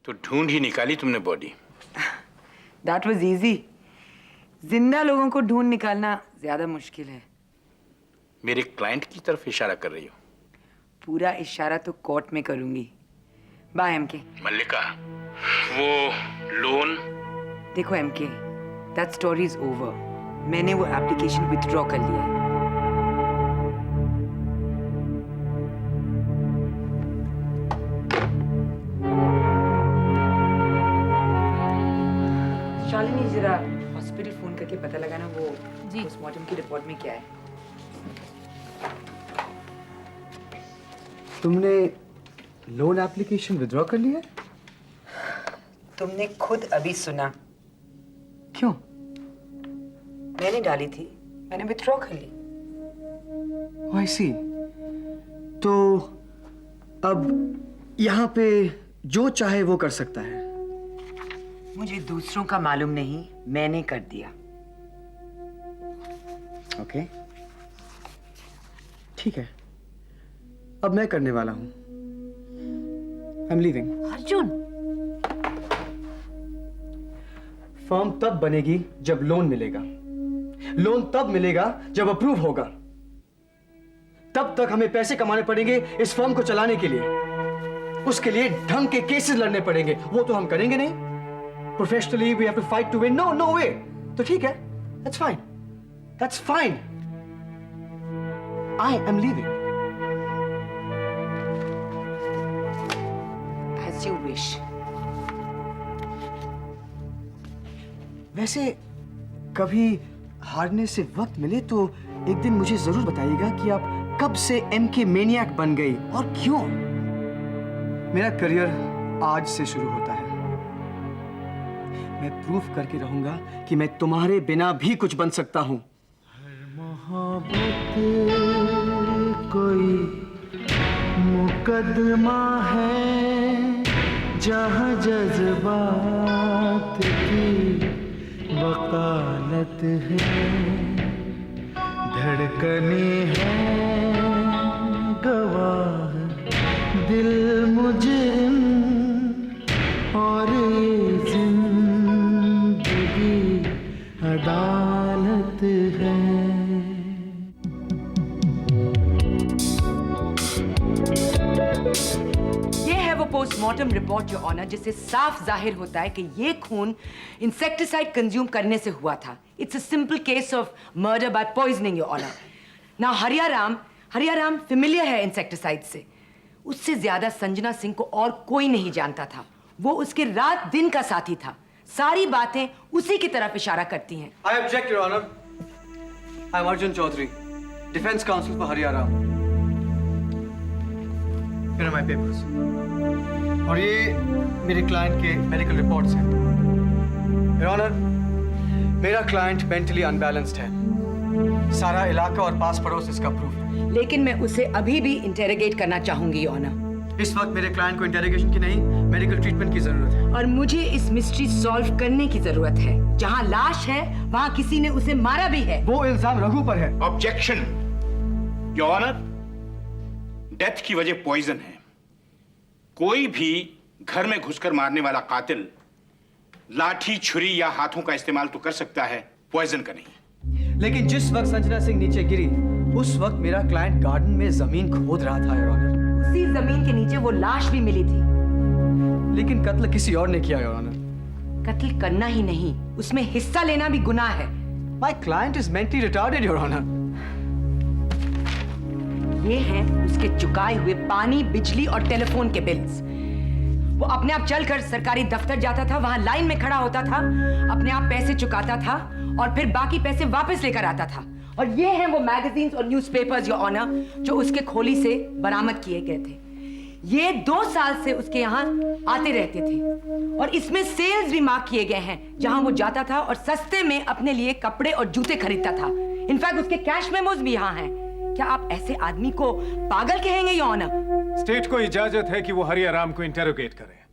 तो ढूंढ ही निकाली तुमने बॉडी। That was easy. जिंदा लोगों को ढूंढ निकालना ज्यादा मुश्किल है। मेरे क्लाइंट की तरफ इशारा कर रही हो? पूरा इशारा तो कोर्ट में करूंगी। Bye MK. मल्लिका, वो लोन? देखो MK, that story is over. मैंने वो एप्लीकेशन विथड्रॉ कर लिया है। शालिनी, जरा हॉस्पिटल फोन करके पता लगाना वो पोस्टमार्टम की रिपोर्ट में क्या है। तुमने लोन एप्लीकेशन विथड्रॉ कर लिया? तुमने खुद अभी सुना। क्यों? मैंने डाली थी, मैंने विथड्रॉ कर ली। I see. तो अब यहाँ पे जो चाहे वो कर सकता है। मुझे दूसरों का मालूम नहीं, मैंने कर दिया। ओके, ठीक है। अब मैं करने वाला हूँ। I'm leaving. अर्जुन, फर्म तब बनेगी जब लोन मिलेगा। लोन तब मिलेगा जब अप्रूव होगा। तब तक हमें पैसे कमाने पड़ेंगे इस फर्म को चलाने के लिए। उसके लिए ढंग के केसेस लड़ने पड़ेंगे। वो तो हम करेंगे नहीं। Professionally we have to fight to win. No no way. तो ठीक है, that's fine, that's fine. I am leaving. as you wish. वैसे कभी हारने से वक्त मिले तो एक दिन मुझे जरूर बताइएगा कि आप कब से एमके मैनियक बन गई और क्यों। मेरा करियर आज से शुरू होता है। मैं प्रूफ करके रहूंगा कि मैं तुम्हारे बिना भी कुछ बन सकता हूं। मोहब्बत कोई मुकदमा है जहां जज्बात की वकालत है, धड़कने हैं गवाह दिल मुझे और ये जिंदगी अदालत है। पोस्टमार्टम रिपोर्ट योर ऑनर, जिससे साफ जाहिर होता है कि ये खून इंसेक्टिसाइड कंज्यूम करने से हुआ था। It's a simple case of murder by poisoning your honour. ना हरियाराम फेमिलियर है इंसेक्टिसाइड से। उससे ज्यादा संजना सिंह को और कोई नहीं जानता था। वो उसके रात दिन का साथी था। सारी बातें उसी की तरफ इशारा करती हैं। I object, Your Honor. I am Arjun Chaudhary, Defense Counsel for Hariyaram. Here are my papers. और ये मेरे क्लाइंट के मेडिकल रिपोर्ट्स हैं। Your Honor, मेरा क्लाइंट मेंटली अनबैलेंस्ड है। सारा इलाका और पास पड़ोस इसका प्रूफ है। लेकिन मैं उसे अभी भी इंटेरोगेट करना चाहूंगी योर ऑनर। इस वक्त मेरे क्लाइंट को इंटेरोगेशन की नहीं, मेडिकल ट्रीटमेंट की जरूरत है। और मुझे इस मिस्ट्री सॉल्व करने की जरूरत है। जहां लाश है वहां किसी ने उसे मारा भी है। वो इल्जाम रघु पर है। ऑब्जेक्शन योर ऑनर, डेथ की वजह पॉइजन है। कोई भी घर में घुसकर मारने वाला कातिल लाठी, छुरी या हाथों का इस्तेमाल तो कर सकता है, पॉइजन का नहीं। लेकिन जिस वक्त संजना सिंह नीचे गिरी उस वक्त मेरा क्लाइंट गार्डन में जमीन खोद रहा था, योर ऑनर। उसी जमीन के नीचे वो लाश भी मिली थी। लेकिन कत्ल किसी और ने किया, योर ऑनर। कत्ल करना ही नहीं, उसमें हिस्सा लेना भी गुनाह है। My client is mentally retarded, Your Honor. ये हैं उसके चुकाए हुए पानी, बिजली और टेलीफोन के बिल्स। वो अपने आप चलकर सरकारी दफ्तर जाता था, वहां लाइन में खड़ा होता था, अपने आप पैसे चुकाता था और फिर बाकी पैसे वापस लेकर आता था। और ये हैं वो मैगजीन्स और न्यूज़पेपर्स, योर ऑनर, जो उसके खोली से बरामद किए गए थे। ये 2 साल से उसके यहाँ आते रहते थे और इसमें सेल्स भी मार्क किए गए हैं, जहां वो जाता था और सस्ते में अपने लिए कपड़े और जूते खरीदता था। इनफैक्ट उसके कैश मेमोज भी यहाँ हैं। क्या आप ऐसे आदमी को पागल कहेंगे, योर ऑनर? स्टेट को इजाजत है कि वो हरियाराम को इंटेरोगेट करे।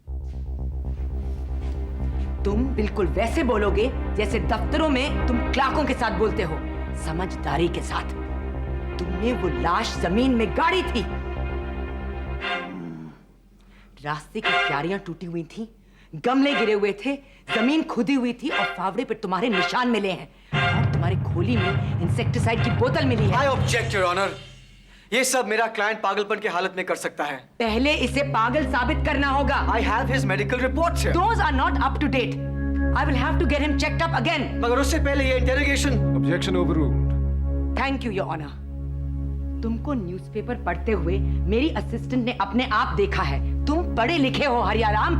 तुम बिल्कुल वैसे बोलोगे जैसे दफ्तरों में तुम क्लार्कों के साथ बोलते हो, समझदारी के साथ। तुमने वो लाश जमीन में गाड़ी थी। रास्ते की क्यारियां टूटी हुई थी, गमले गिरे हुए थे, जमीन खुदी हुई थी और फावड़े पर तुम्हारे निशान मिले हैं और तुम्हारी खोली में इंसेक्टिसाइड की बोतल मिली है। I object, Your Honor. ये सब मेरा क्लाइंट पागलपन की हालत में कर सकता है। पहले इसे पागल साबित करना होगा। I have his medical reports here. Those are not up to date. I will have to get him checked up again. मगर उससे पहले ये interrogation. Objection overruled. Thank you, Your Honor. तुमको न्यूज़पेपर पढ़ते हुए मेरी असिस्टेंट ने अपने आप देखा है। तुम पढ़े लिखे हो हरियाराम।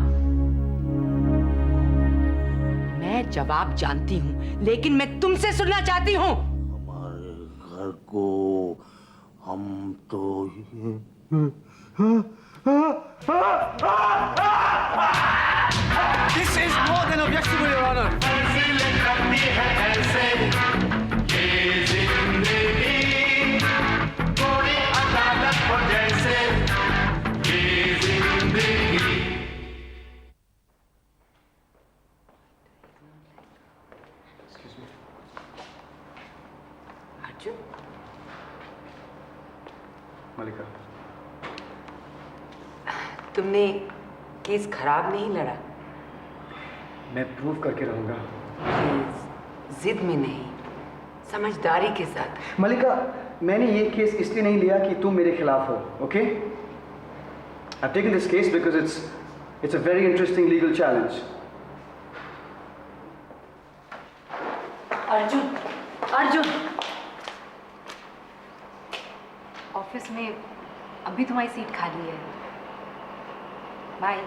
मैं जवाब जानती हूँ, लेकिन मैं तुमसे सुनना चाहती हूँ। हमारे घर को हम तो This is more than objectionable, Your Honor. Arjun, मलिका, तुमने केस खराब नहीं लड़ा। मैं प्रूव करके रहूंगा। प्लीज, जिद में नहीं, समझदारी के साथ। मलिका, मैंने ये केस इसलिए नहीं लिया कि तुम मेरे खिलाफ हो, okay? I've taken this case because it's a very interesting legal challenge. Arjun, Arjun, office में अभी तुम्हारी सीट खाली है। बाय।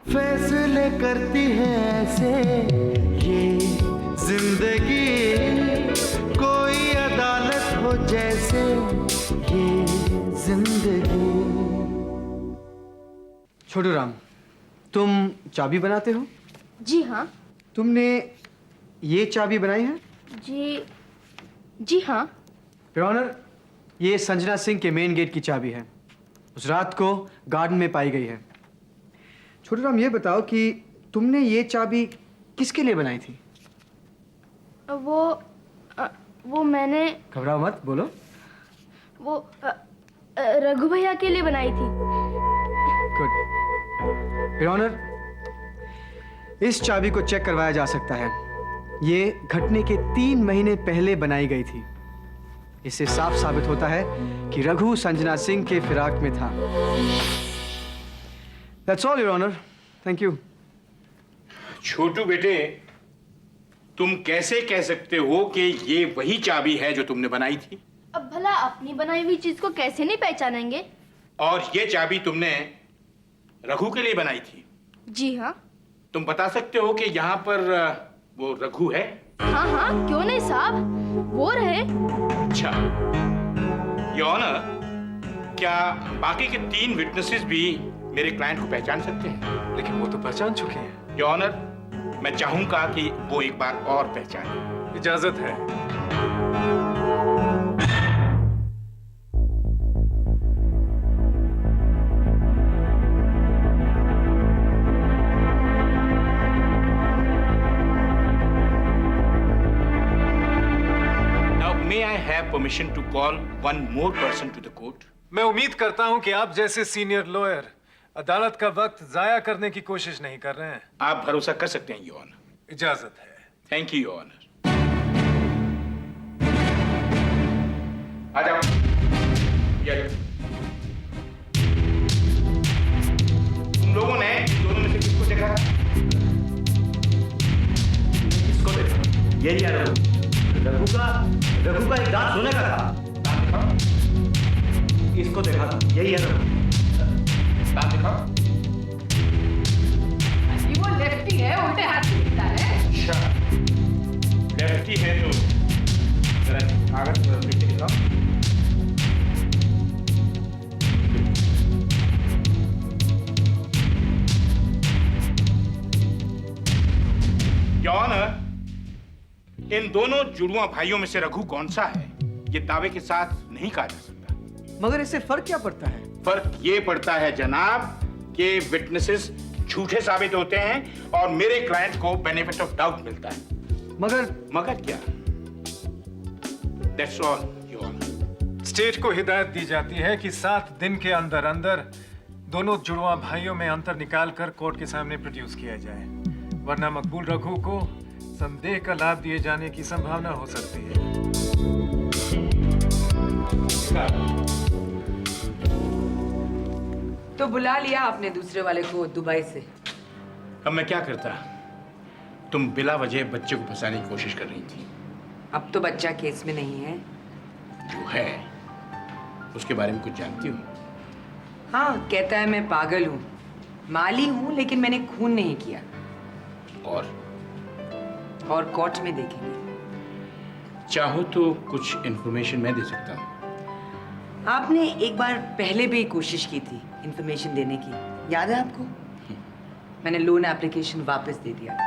फैसले करती है ऐसे ये जिंदगी, कोई अदालत हो जैसे ये जिंदगी। छोटू राम, तुम चाबी बनाते हो? जी हाँ। तुमने ये चाबी बनाई है? जी हाँ। योर ऑनर, ये संजना सिंह के मेन गेट की चाबी है। उस रात को गार्डन में पाई गई है। छोटू राम, ये बताओ कि तुमने ये चाबी किसके लिए बनाई थी? वो मैंने घबराओ मत, बोलो। वो रघु भैया के लिए बनाई थी। गुड। योर ऑनर, इस चाबी को चेक करवाया जा सकता है। ये घटने के 3 महीने पहले बनाई गई थी। इससे साफ साबित होता है कि रघु संजना सिंह के फिराक में था। That's all, Your Honor. Thank you. छोटू बेटे, तुम कैसे कह सकते हो कि ये वही चाबी है जो तुमने बनाई थी? अब भला अपनी बनाई हुई चीज को कैसे नहीं पहचानेंगे? और ये चाबी तुमने रघु के लिए बनाई थी? जी हाँ। तुम बता सकते हो कि यहाँ पर वो रघु है? हाँ हाँ, क्यों नहीं साहब, वो रहे। अच्छा, योर ऑनर, क्या बाकी के 3 विटनेसेस भी मेरे क्लाइंट को पहचान सकते हैं? लेकिन वो तो पहचान चुके हैं। योर ऑनर, मैं चाहूंगा कि वो एक बार और पहचाने। इजाजत है। Now, may I have permission to call one more person to the court? मैं उम्मीद करता हूं कि आप जैसे सीनियर लॉयर अदालत का वक्त जाया करने की कोशिश नहीं कर रहे हैं। आप भरोसा कर सकते हैं, योर ऑनर। इजाजत है। Thank you, your honour. आ जाओ। तुम लोगों ने दोनों में से किसको देखा? किसको देखा? यही है रघु का एक दांत सोने का था। इसको देखा था, यही है रघु। दांत दिखाओ। वो लेफ्टी है, उल्टे हाथ से लिखता है। अच्छा, लेफ्टी है तो जरा कागज पर लिख के दिखाओ। योर ऑनर, इन दोनों जुड़वा भाइयों में से रघु कौन सा है, ये दावे के साथ नहीं कहा जा सकता। मगर इससे फर्क क्या पड़ता है? फर्क ये पड़ता है जनाब कि विटनेसेस झूठे साबित होते हैं और मेरे क्लाइंट को बेनिफिट ऑफ डाउट मिलता है। मगर क्या? That's all, your honour. State को हिदायत दी जाती है कि 7 दिन के अंदर अंदर दोनों जुड़वा भाइयों में अंतर निकालकर कोर्ट के सामने प्रोड्यूस किया जाए, वरना मकबूल रघु को संदेह का लाभ दिए जाने की संभावना हो सकती है। तो बुला लिया आपने दूसरे वाले को दुबई से। अब मैं क्या करता? तुम बिला वजह बच्चे को फंसाने की कोशिश कर रही थी। अब तो बच्चा केस में नहीं है। जो है उसके बारे में कुछ जानती हो? हाँ, कहता है मैं पागल हूँ, माली हूँ, लेकिन मैंने खून नहीं किया। और कोर्ट में देखेंगे। चाहो तो कुछ इंफॉर्मेशन मैं दे सकता हूँ। आपने एक बार पहले भी कोशिश की थी इंफॉर्मेशन देने की, याद है आपको? मैंने लोन एप्लीकेशन वापस दे दिया।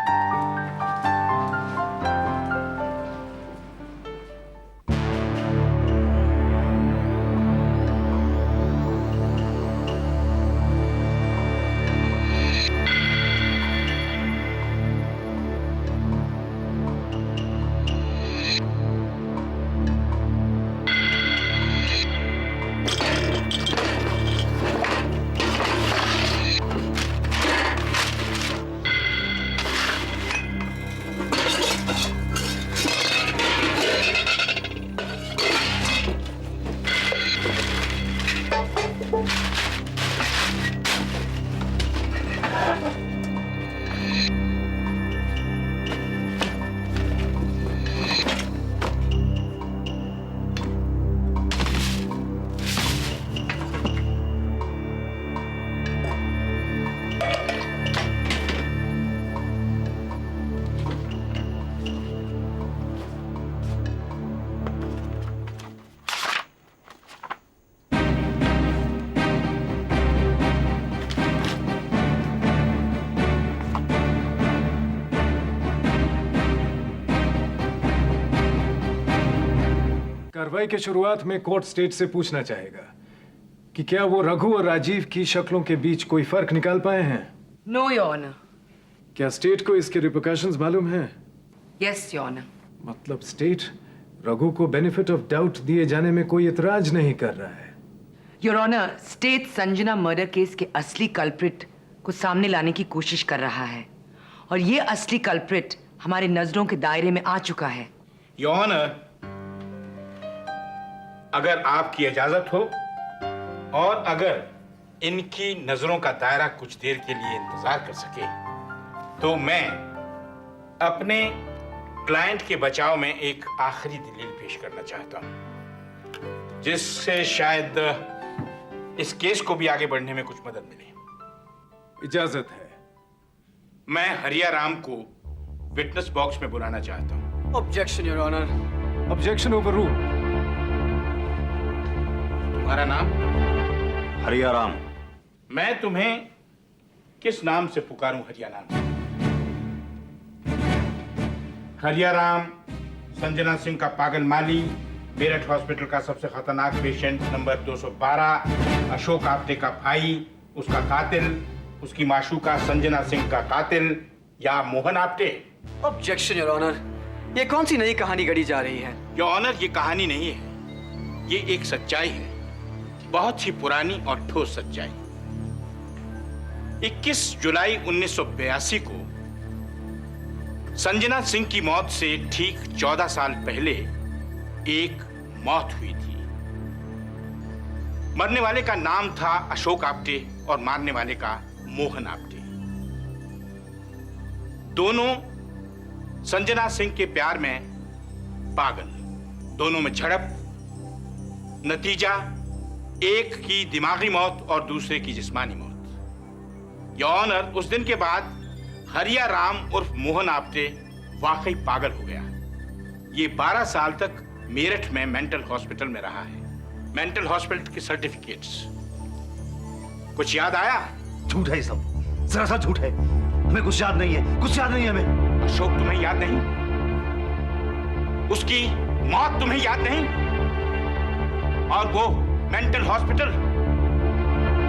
कार्रवाई के शुरुआत में कोर्ट स्टेट से पूछना चाहेगा कि क्या वो रघु और राजीव की शक्लों के बीच कोई फर्क निकाल पाए हैं? No your honour. क्या स्टेट को इसके रिपरकशंस मालूम हैं? Yes your honour. मतलब स्टेट रघु को बेनिफिट ऑफ डाउट दिए जाने में कोई इतराज नहीं कर रहा है। Your honour, state Sanjana murder case के असली कल्प्रिट को सामने लाने की कोशिश कर रहा है और ये असली कल्प्रिट हमारे नजरों के दायरे में आ चुका है। योर ऑनर, अगर आपकी इजाजत हो और अगर इनकी नजरों का दायरा कुछ देर के लिए इंतजार कर सके तो मैं अपने क्लाइंट के बचाव में एक आखिरी दलील पेश करना चाहता हूं, जिससे शायद इस केस को भी आगे बढ़ने में कुछ मदद मिले। इजाजत है। मैं हरिया राम को विटनेस बॉक्स में बुलाना चाहता हूं। Objection your honour. Objection overruled. तुम्हारा नाम? हरिया राम। मैं तुम्हें किस नाम से पुकारूं हरिया राम? हरिया राम, संजना सिंह का पागल माली, मेरठ हॉस्पिटल का सबसे खतरनाक पेशेंट नंबर 212, अशोक आप्टे का भाई, उसका कातिल, उसकी माशूका संजना सिंह का कातिल, या Mohan Apte? Objection your honour. ये कौन सी नई कहानी गढ़ी जा रही है? योर ऑनर, ये कहानी नहीं है, ये एक सच्चाई है, बहुत ही पुरानी और ठोस सच्चाई। 21 जुलाई 1982 को संजना सिंह की मौत से ठीक 14 साल पहले एक मौत हुई थी। मरने वाले का नाम था अशोक आप्टे और मारने वाले का मोहन आप्टे। दोनों संजना सिंह के प्यार में पागल, दोनों में झड़प, नतीजा एक की दिमागी मौत और दूसरे की जिस्मानी मौत। योर ऑनर, उस दिन के बाद हरिया राम उर्फ मोहन आप्टे वाकई पागल हो गया। ये 12 साल तक मेरठ में मेंटल हॉस्पिटल में रहा है। मेंटल हॉस्पिटल के सर्टिफिकेट्स। कुछ याद आया? झूठ है ये सब, जरा सा झूठ है। हमें कुछ याद नहीं है, कुछ याद नहीं है हमें। अशोक तुम्हें याद नहीं? उसकी मौत तुम्हें याद नहीं? और वो मेंटल हॉस्पिटल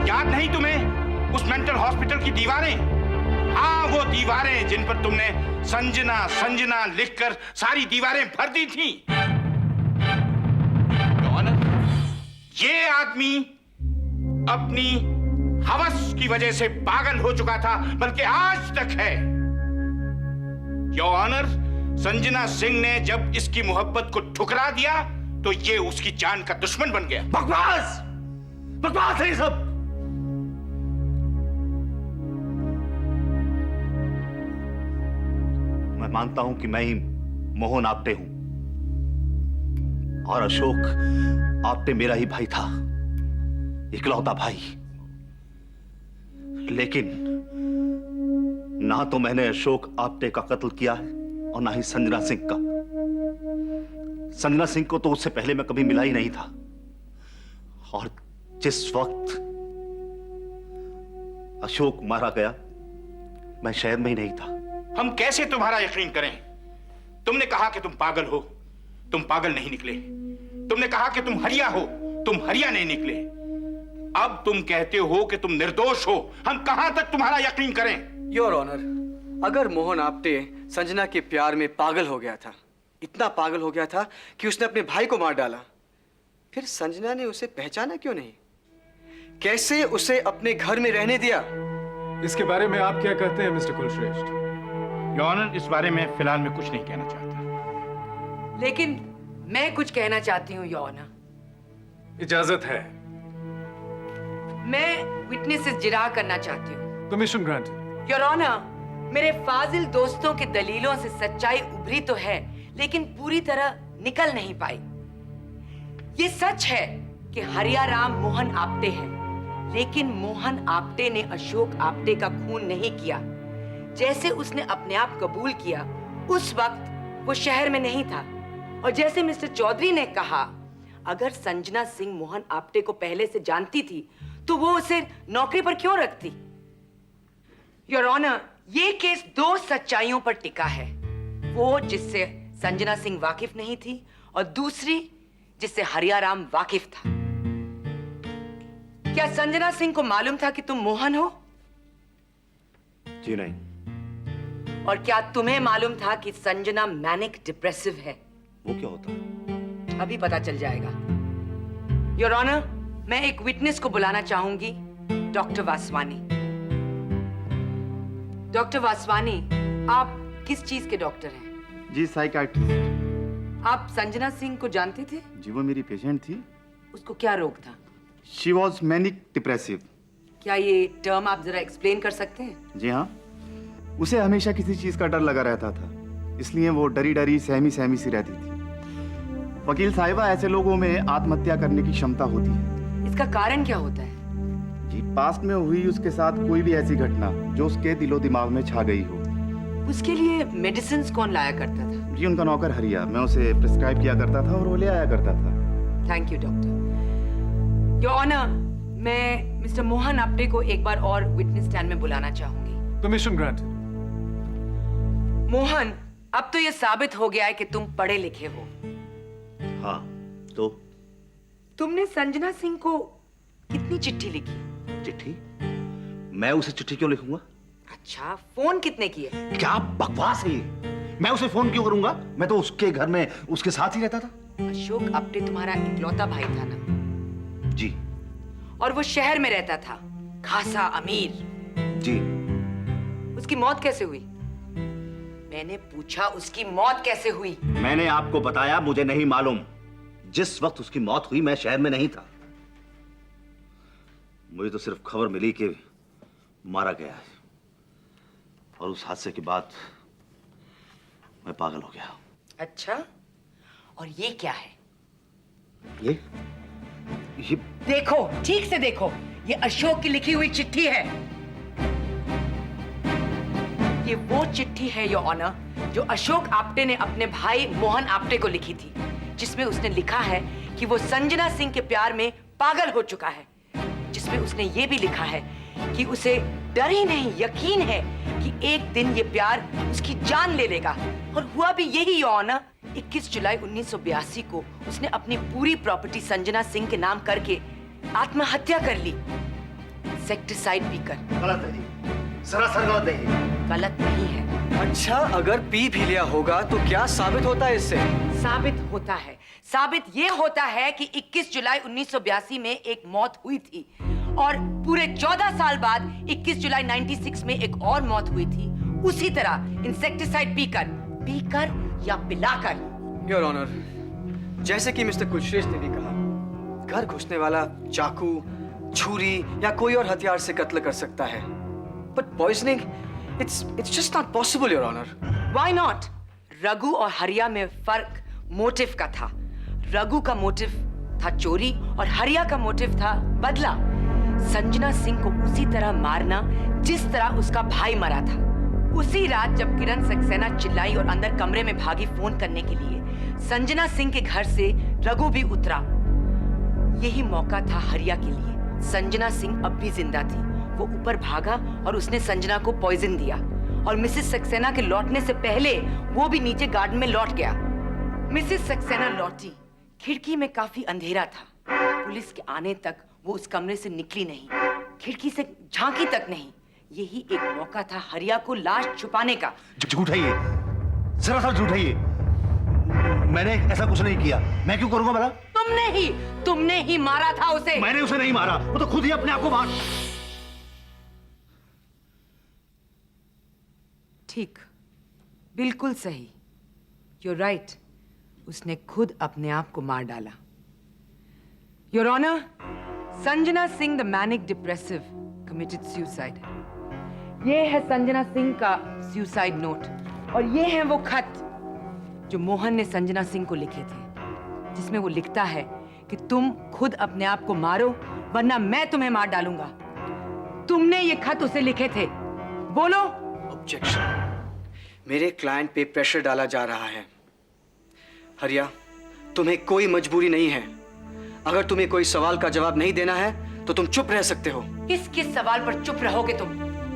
याद नहीं तुम्हें? उस मेंटल हॉस्पिटल की दीवारें, हाँ वो दीवारें जिन पर तुमने संजना संजना लिखकर सारी दीवारें भर दी थी। ये आदमी अपनी हवस की वजह से पागल हो चुका था, बल्कि आज तक है। योर ऑनर, संजना सिंह ने जब इसकी मोहब्बत को ठुकरा दिया तो ये उसकी जान का दुश्मन बन गया। बकवास, बकवास है ये सब। मैं मानता हूं कि मैं ही मोहन आप्टे हूं और अशोक आप्टे मेरा ही भाई था, इकलौता भाई। लेकिन ना तो मैंने अशोक आप्टे का कत्ल किया है और ना ही संजना सिंह का। संजना सिंह को तो उससे पहले मैं कभी मिला ही नहीं था, और जिस वक्त अशोक मारा गया मैं शहर में ही नहीं था। हम कैसे तुम्हारा यकीन करें? तुमने कहा कि तुम पागल हो, तुम पागल नहीं निकले। तुमने कहा कि तुम हरिया हो, तुम हरिया नहीं निकले। अब तुम कहते हो कि तुम निर्दोष हो। हम कहां तक तुम्हारा यकीन करें? योर ऑनर, अगर मोहन आप्टे संजना के प्यार में पागल हो गया था, इतना पागल हो गया था कि उसने अपने भाई को मार डाला, फिर संजना ने उसे पहचाना क्यों नहीं? कैसे उसे अपने घर में रहने दिया? इसके बारे में आप क्या कहते हैं मिस्टर कुलश्रेष्ठ? योर ऑनर, इस बारे में फिलहाल मैं कुछ नहीं कहना चाहता। लेकिन मैं कुछ कहना चाहती हूँ योर ऑनर। इजाजत है। मैं विटनेसेस जिरा करना चाहती हूँ। Permission granted. योर ऑनर, मेरे फाजिल दोस्तों की दलीलों से सच्चाई उभरी तो है, लेकिन पूरी तरह निकल नहीं पाई। ये सच है कि हरिया राम मोहन आप्टे है, लेकिन मोहन आप्टे ने अशोक आप्टे का खून नहीं किया। जैसे उसने अपने आप कबूल किया, उस वक्त वो शहर में नहीं था। और जैसे मिस्टर चौधरी ने कहा, अगर संजना सिंह मोहन आप्टे को पहले से जानती थी तो वो उसे नौकरी पर क्यों रखती? योर ऑनर, ये केस दो सच्चाइयों पर टिका है। वो जिससे संजना सिंह वाकिफ नहीं थी, और दूसरी जिससे हरिया राम वाकिफ था। क्या संजना सिंह को मालूम था कि तुम मोहन हो? जी नहीं। और क्या तुम्हें मालूम था कि संजना मैनिक डिप्रेसिव है? वो क्या होता है? अभी पता चल जाएगा। योर ऑनर, मैं एक विटनेस को बुलाना चाहूंगी, डॉक्टर वासवानी। डॉक्टर वासवानी, आप किस चीज के डॉक्टर हैं? जी साइकाइट्रिस्ट। आप संजना सिंह को जानते थे? जी वो मेरी पेशेंट थी। उसको क्या रोग था? She was manic depressive. क्या ये टर्म आप जरा एक्सप्लेन कर सकते हैं? जी हाँ, उसे हमेशा किसी चीज का डर लगा रहता था, इसलिए वो डरी डरी सहमी सहमी सी रहती थी। वकील साहिबा, ऐसे लोगों में आत्महत्या करने की क्षमता होती है। इसका कारण क्या होता है? जी, पास्ट में हुई उसके साथ कोई भी ऐसी घटना जो उसके दिलो दिमाग में छा गई हो। उसके लिए मेडिसिन कौन लाया करता था? जी उनका नौकर हरिया। मैं उसे प्रिस्क्राइब किया करता था और वो ले आया करता था। Thank you doctor. Your honour, मैं मिस्टर मोहन आप्टे को एक बार और विटनेस स्टैंड में बुलाना चाहूंगी। Permission granted. मोहन, अब तो ये साबित हो गया है कि तुम पढ़े लिखे हो। हाँ, तो तुमने संजना सिंह को कितनी चिट्ठी लिखी? चिट्ठी? मैं उसे चिट्ठी क्यों लिखूंगा? अच्छा, फोन कितने किए? क्या बकवास है ये? मैं उसे फोन क्यों करूंगा? मैं तो उसके घर में उसके साथ ही रहता था। अशोक आप्टे तुम्हारा इकलौता भाई था ना? जी। और वो शहर में रहता था, खासा अमीर। जी। उसकी मौत कैसे हुई? मैंने पूछा, उसकी मौत कैसे हुई? मैंने आपको बताया, मुझे नहीं मालूम। जिस वक्त उसकी मौत हुई मैं शहर में नहीं था। मुझे तो सिर्फ खबर मिली कि मारा गया है, और उस हादसे के बाद मैं पागल हो गया। अच्छा, और ये क्या है? ये देखो, ठीक से देखो, ये अशोक की लिखी हुई चिट्ठी है। ये वो चिट्ठी है योर ऑनर, जो अशोक आप्टे ने अपने भाई मोहन आप्टे को लिखी थी, जिसमें उसने लिखा है कि वो संजना सिंह के प्यार में पागल हो चुका है। जिसमें उसने ये भी लिखा है कि उसे डर ही नहीं, यकीन है कि एक दिन ये प्यार उसकी जान ले लेगा। और हुआ भी यही योर ऑनर। 21 जुलाई 1982 को उसने अपनी पूरी प्रॉपर्टी संजना सिंह के नाम करके आत्महत्या कर ली, इंसेक्टिसाइड पीकर। गलत है जी, सरासर गलत है। गलत नहीं है। अच्छा, अगर पी भी लिया होगा तो क्या साबित होता है इससे? साबित होता है। साबित ये होता है कि 21 जुलाई 1982 में एक मौत हुई थी, और पूरे 14 साल बाद 21 जुलाई 96 में एक और मौत हुई थी उसी तरह इंसेक्टिसाइड पीकर या पिलाकर। योर ऑनर, जैसे कि मिस्टर कुलश्रेष्ठ ने भी कहा, घर घुसने वाला चाकू, छुरी या कोई और हथियार से कत्ल कर सकता है, but poisoning it's just not possible your honour. Why not? Raghu और हरिया में फर्क मोटिव का था। रघु का मोटिव था चोरी और हरिया का मोटिव था बदला। संजना सिंह को उसी तरह मारना जिस तरह उसका भाई मरा था। उसी रात जब किरण सक्सेना चिल्लाई और अंदर कमरे में भागी फोन करने के लिए, संजना सिंह के घर से रघु भी उतरा। यही मौका था हरिया के लिए। संजना सिंह अब भी जिंदा थी। वो ऊपर भागा और उसने संजना को पॉइजन दिया और मिसेस सक्सेना के लौटने से पहले वो भी नीचे गार्डन में लौट गया। मिसेस सक्सेना लौटी। खिड़की में काफी अंधेरा था। पुलिस के आने तक वो उस कमरे से निकली नहीं, खिड़की से झांकी तक नहीं। यही एक मौका था हरिया को लाश छुपाने का। झूठ है ये, सरासर झूठ है ये। मैंने ऐसा कुछ नहीं किया। मैं क्यों करूंगा भला? तुमने ही मारा था उसे। मैंने उसे नहीं मारा, वो तो खुद ही अपने आप को मार। ठीक, बिल्कुल सही। You're right. उसने खुद अपने आप को मार डाला। Your Honor, Sanjana Singh the manic depressive committed suicide. ये है संजना सिंह का सुसाइड नोट और ये है वो खत जो मोहन ने संजना सिंह को लिखे थे, जिसमें वो लिखता है कि तुम खुद अपने आप को मारो वरना मैं तुम्हें मार डालूंगा। तुमने ये खत उसे लिखे थे, बोलो। ऑब्जेक्शन। मेरे क्लाइंट पे प्रेशर डाला जा रहा है। हरिया, तुम्हें कोई मजबूरी नहीं है। अगर तुम्हें कोई सवाल का जवाब नहीं देना है तो तुम चुप रह सकते हो। किस सवाल पर चुप रहोगे तुम?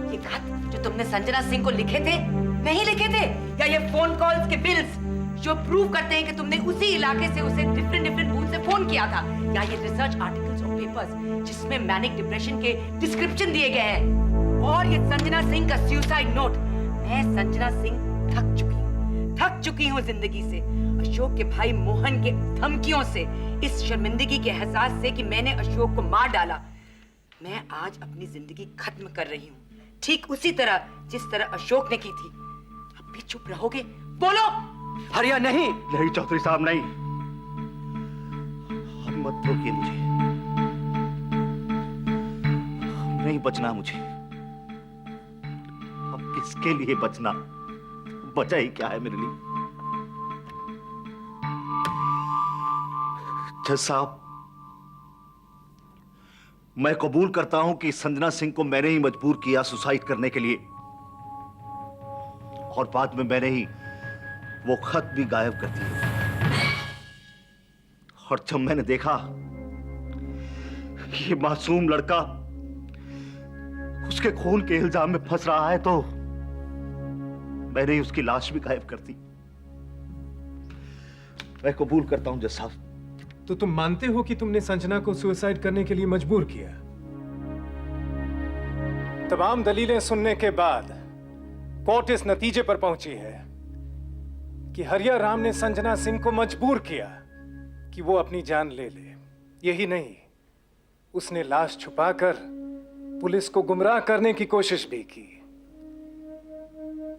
ये खत जो तुमने संजना सिंह को लिखे थे, नहीं लिखे थे? या ये फोन कॉल्स के बिल्स जो प्रूव करते हैं कि तुमने उसी इलाके से उसे डिफरेंट बूथ से फोन किया था? या ये रिसर्च आर्टिकल्स और पेपर्स जिसमें मैनिक डिप्रेशन के डिस्क्रिप्शन दिए गए हैं? और ये संजना सिंह का सुसाइड नोट। मैं संजना सिंह थक चुकी हूँ जिंदगी से, अशोक के भाई मोहन के धमकियों से, इस शर्मिंदगी के एहसास से कि मैंने अशोक को मार डाला। मैं आज अपनी जिंदगी खत्म कर रही हूँ, ठीक उसी तरह जिस तरह अशोक ने की थी। अब भी चुप रहोगे? बोलो। हरिया, नहीं। नहीं चौधरी साहब, नहीं। अब मत रोकिए मुझे। नहीं बचना मुझे। अब किसके लिए बचना? बचा ही क्या है मेरे लिए? जज साहब, मैं कबूल करता हूं कि संजना सिंह को मैंने ही मजबूर किया सुसाइड करने के लिए, और बाद में मैंने ही वो खत भी गायब कर दिया। और जब मैंने देखा कि ये मासूम लड़का उसके खून के इल्जाम में फंस रहा है, तो मैंने ही उसकी लाश भी गायब कर दी। मैं कबूल करता हूं जज साहब। तो तुम मानते हो कि तुमने संजना को सुसाइड करने के लिए मजबूर किया? तमाम दलीलें सुनने के बाद कोर्ट इस नतीजे पर पहुंची है कि हरिया राम ने संजना सिंह को मजबूर किया कि वो अपनी जान ले ले। यही नहीं, उसने लाश छुपाकर पुलिस को गुमराह करने की कोशिश भी की।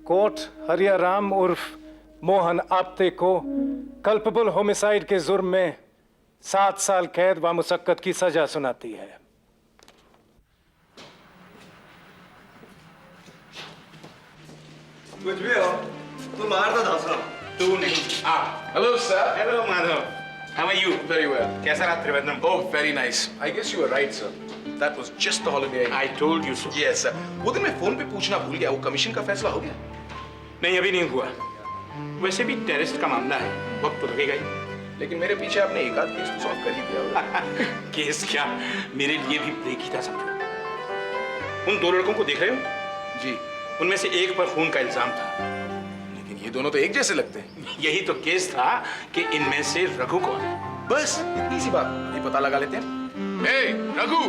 कोर्ट हरिया राम उर्फ मोहन आप्ते को कल्पेबल होमिसाइड के जुर्म में 7 साल कैद व मुसक्कत की सजा सुनाती है। कुछ भी हो, तू मार तो धांसरा। तू नहीं, आप। Hello, sir. Hello Madhav, how are you? Very well. कैसा रहा Trivandrum? Oh, very nice. I guess you were right, sir. That was just the holiday. I told you so. Yes, sir. वो दिन मैं फोन पे पूछना भूल गया, वो कमीशन का फैसला हो गया? नहीं, अभी नहीं हुआ। वैसे भी टेररिस्ट का मामला है, वक्त तो लगेगा ही। लेकिन मेरे पीछे आपने एक आध केस तो सॉल्व कर ही दिया होगा। केस क्या, मेरे लिए भी ब्रेक ही था समझो। उन 2 लड़कों को देख रहे हो? जी। उनमें से एक पर खून का इल्जाम था। लेकिन ये दोनों तो एक जैसे लगते हैं। यही तो केस था कि इनमें से रघु कौन है। बस इतनी सी बात, ये पता लगा लेते हैं। Hey, रघु!